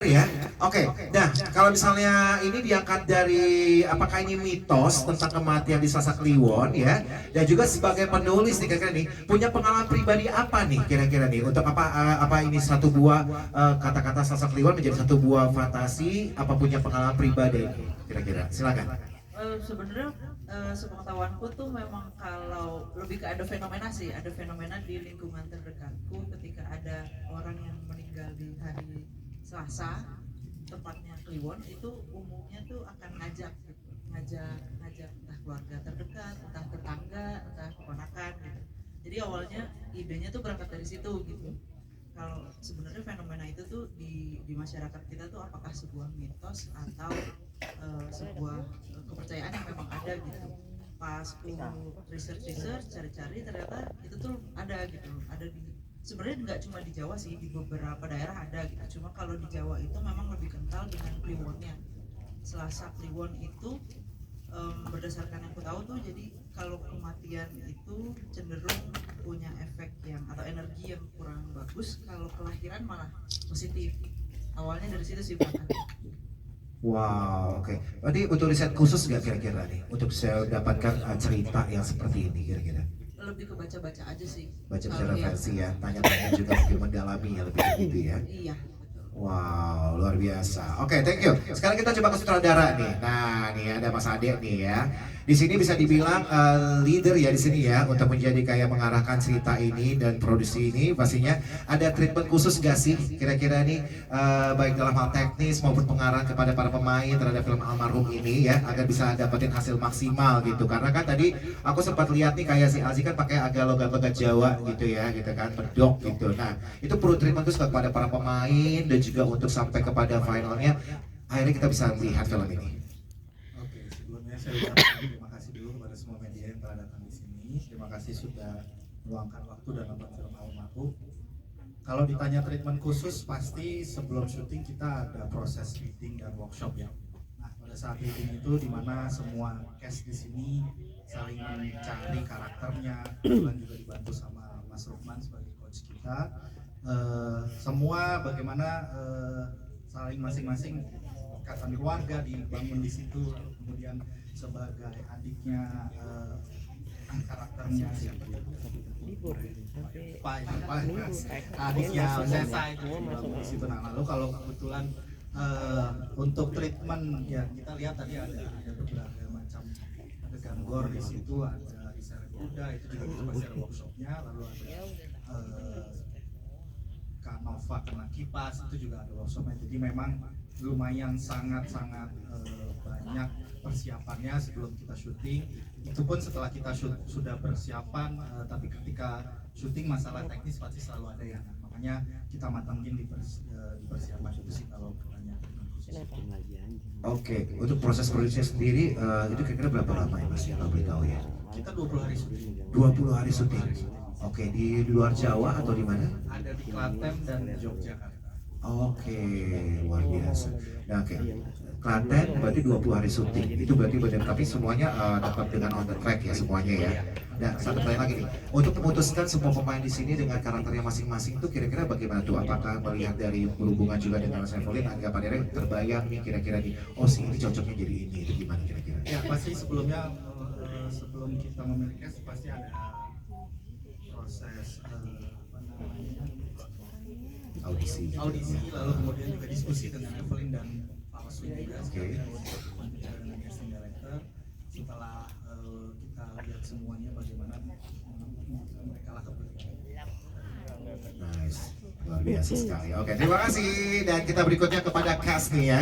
ya. Oke, nah kalau misalnya ini diangkat dari apakah ini mitos tentang kematian di Sasak Kliwon ya, dan juga sebagai penulis nih kira-kira nih punya pengalaman pribadi apa nih kira-kira nih untuk apa ini satu buah kata-kata Sasak Kliwon menjadi satu buah fantasi, apa punya pengalaman pribadi nih kira-kira? Silakan. Sebenarnya sepengetahuanku tuh memang kalau lebih ke ada fenomena sih, ada fenomena di lingkungan terdekatku ketika ada orang yang meninggal di hari Selasa, tepatnya Kliwon, itu umumnya tuh akan ngajak gitu, ngajak entah keluarga terdekat, entah tetangga, entah keponakan gitu. Jadi awalnya idenya tuh berangkat dari situ gitu. Kalau sebenarnya fenomena itu tuh di masyarakat kita tuh apakah sebuah mitos atau sebuah kepercayaan yang memang ada gitu. Pas ku research cari-cari ternyata itu tuh ada gitu, ada di sebenarnya nggak cuma di Jawa sih, di beberapa daerah ada gitu. Cuma kalau di Jawa itu memang lebih kental dengan Kliwonnya. Selasa Kliwon itu berdasarkan yang aku tahu tuh, jadi kalau kematian itu cenderung punya efek yang atau energi yang kurang bagus, kalau kelahiran malah positif. Awalnya dari situ sih Bang. Wow, oke. Berarti butuh riset khusus nggak kira-kira nih untuk saya dapatkan cerita yang seperti ini kira-kira? Lebih ke baca-baca aja sih. Baca-baca Kalau referensi ya, tanya-tanya juga mungkin mendalami ya lebih begitu ya. iya, betul. Wow, luar biasa. Oke, thank you. Sekarang kita coba ke sutradara nih. Nah, nih ada Mas Ade nih ya. Di sini bisa dibilang leader ya di sini ya untuk menjadi kayak mengarahkan cerita ini dan produksi ini. Pastinya ada treatment khusus gak sih kira-kira nih baik dalam hal teknis maupun pengarahan kepada para pemain terhadap film almarhum ini ya agar bisa dapetin hasil maksimal gitu. Karena kan tadi aku sempat lihat nih kayak si Alzi kan pakai agak logat-logat Jawa gitu ya, gitu kan, bedok gitu. Nah, itu perlu treatment khusus kepada para pemain dan juga untuk sampai kepada finalnya akhirnya kita bisa melihat film ini. Oke, sebelumnya saya ucapkan terima kasih dulu kepada semua media yang telah datang di sini. Terima kasih sudah meluangkan waktu dan nonton film almarhum. Kalau ditanya treatment khusus, pasti sebelum syuting kita ada proses reading dan workshop ya. Nah, pada saat reading itu di mana semua cast di sini saling mencari karakternya, dan juga dibantu sama Mas Rukman sebagai coach kita. Semua bagaimana saling masing-masing ikatan keluarga dibangun di situ, kemudian sebagai adiknya karakternya siapa ya? Adiknya Sesa itu dibangun di situ. Nah, lalu kalau kebetulan untuk treatment ya kita lihat tadi ada berbagai macam adegan gore di situ, ada diseret kuda itu juga kita pasti ada workshopnya, lalu ada Kanova kena kipas itu juga ada workshopnya. Jadi memang lumayan sangat-sangat banyak persiapannya sebelum kita syuting. Itu pun setelah kita sudah persiapan, tapi ketika syuting masalah teknis pasti selalu ada ya. Makanya kita matangin di persiapan itu sih kalau pertanyaan khusus. Oke, untuk proses produksinya sendiri itu kira-kira berapa lama ya Mas yang boleh tahu ya? Kita 20 hari syuting. 20 hari syuting. Oke, di luar Jawa atau di mana? Ada di Klaten dan Yogyakarta. Oke, luar biasa. Nah, oke. Klaten berarti 20 hari syuting. Itu berarti benar tapi semuanya dapat dengan on the track ya semuanya ya. Nah, satu pertanyaan lagi nih. Untuk memutuskan semua pemain di sini dengan karakternya masing-masing itu kira-kira bagaimana tuh? Apakah melihat dari berhubungan juga dengan Saifulin agak Pak Derek terbayang nih kira-kira nih, oh si ini cocoknya jadi ini itu gimana kira-kira? Ya, pasti sebelumnya sebelum kita memilih cast pasti ada proses apa namanya Audisi. lalu kemudian juga diskusi dengan Evelyn dan Pak Waswin juga Oke. dengan casting director. Setelah kita lihat semuanya bagaimana mereka lakukan. Nice, luar biasa sekali. Oke, terima kasih dan kita berikutnya kepada cast nih ya.